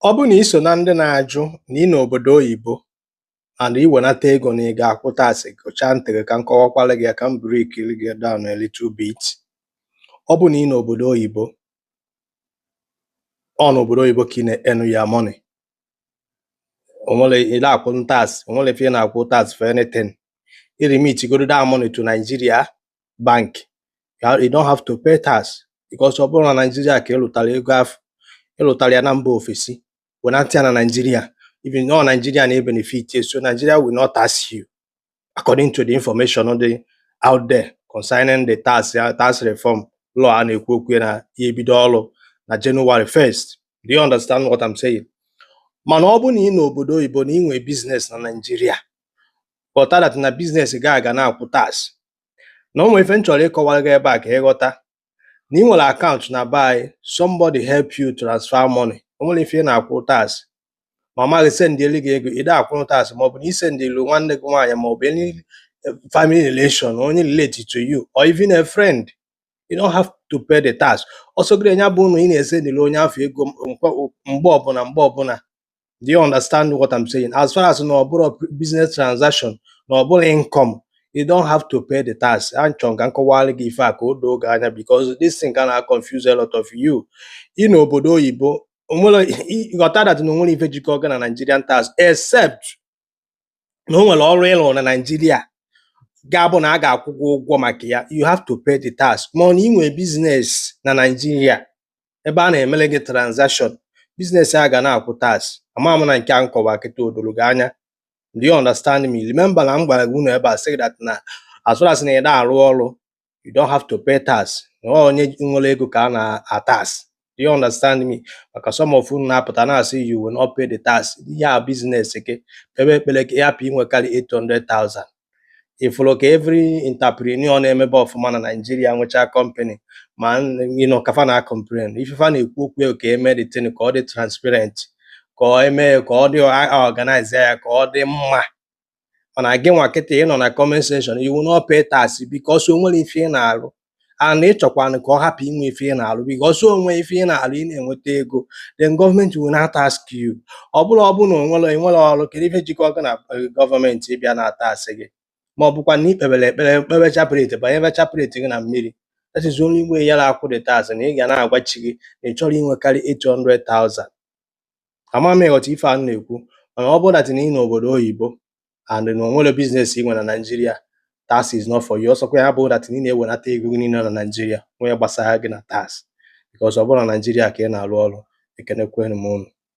Ọ bụ na iso na ndị na-ajụ na ị n'obodo oyibo and iwenata ego na ị ga-akwụ taasị, gụchaa ntị gị ka m kọwakwara gị ya, ka m breakiri gị down a little bit. Ọ bụ na ị n'obodo oyibo, ọ n'obodo oyibo ka ị na-enu ya money, onwere ị na-akwụ taasị, onwere ife ị na-akwụ taasị for anything. I remit go that money to Nigeria bank, you don't have to pay tax, because ọ bụrụ na Nigeria ka ịlụtara ego afọ, ịlụtara ya na mba ofesi, wenata ya na Nigeria, even though Nigeria na benefit, so Nigeria will not tax you according to the information out there concerning the tax reform law a na-ekwu okwu na ihe bido ọrụ na January 1st. Do you understand what I'm saying? Mana ọ bụ na ị n'obodo oyibo na ị nwee business na Nigeria, ghọta that na business ga na-akwụ tax. Na o nwere ife m chọrọ ịkọwara gị ebe a ka ịghọta na ị nwere akaụntụ na buy, somebody help you transfer money, o nwere ife ị na-akwụ tax, ma maghị sendịrị gị ego, ị na-akwụ tax, ma ọ bụ na ị sendịrị nwanne gị nwaanyị, ma ọ bụ any family relation, onye related to you, or even a friend, you don't have to pay the tax. Also gị nya bụ na ị na-esendịrị onye afọ ego mgbe ọbụla. Do you understand what I'm saying? As far as na ọ bụrụ business transaction, na ọ bụrụ income, you don't have to pay the tax. Achọrọ ka nkọwara gị ife a ka o doo gị anya, because this thing can confuse a lot of you. Ị n'obodo oyibo, ghọta that na onwere ife jikọ gị na Nigerian tax, except na o nwere ọrụ ịlụ na Nigeria ga-abụ na a ga-akwụ gị ụgwọ maka ya, you have to pay the tax. Ma na ị nwee business na Nigeria ebe a na-emele gị transaction, business a ga na-akwụ tax. Ama m na nke a nkọwa kịta o doro gị anya. Do you understand me? Remember na m gwara gị unu ebe a say that na as far as na ị na-arụ ọrụ, you don't have to pay tax. Onye nwere ego ka a na-atax. Do you understand me? Maka some of unu na-apụta na-asị you will not pay the tax. Ihe a business ke ebe ekpere ka ịhapụ inwekarị 800,000. Ifụrụ ka every entrepreneur na-emebe ọfụma na Nigeria nwechaa company, ma kafa na complain, ifefa na-ekwu okwu ka eme the thing ka ọ dị transparent, ka ọ eme ka ọ dị organize ya, ka ọ dị mma. Mana gị nwa kịta ị nọ na comment section, you will not pay tax because o nwere ife ị na-arụ, and ịchọkwana ka ọ hapụ inwe ife ị na-arụ, because o nwere ife ị na-arụ, ị na-enweta ego, then government will not ask you. Ọ bụrụ na onwere ọrụ, kedu ife jikọ gị na gọọmenti ịbịa na-ata asị gị, ma ọ bụkwa na ikpebere ekpere chaprate banyere chaprate gị na mmiri. That is only way ya na-akwụ the tax, na ị ga na-agwachi gị na ị chọrọ inwekarị 800,000. Ama m ịghọta ife a na-ekwu. Mana ọ bụrụ that na ị n'obodo oyibo and na onwere business ị nwe na Nigeria, tax is not for you. Ọsọkwa ya bụ that ị na-ewenata ego gị niile na Nigeria, nwee gbasara gị na tax, because ọ bụrụ na Nigeria ka ị na-arụ ọrụ. Ekenekwe m unu.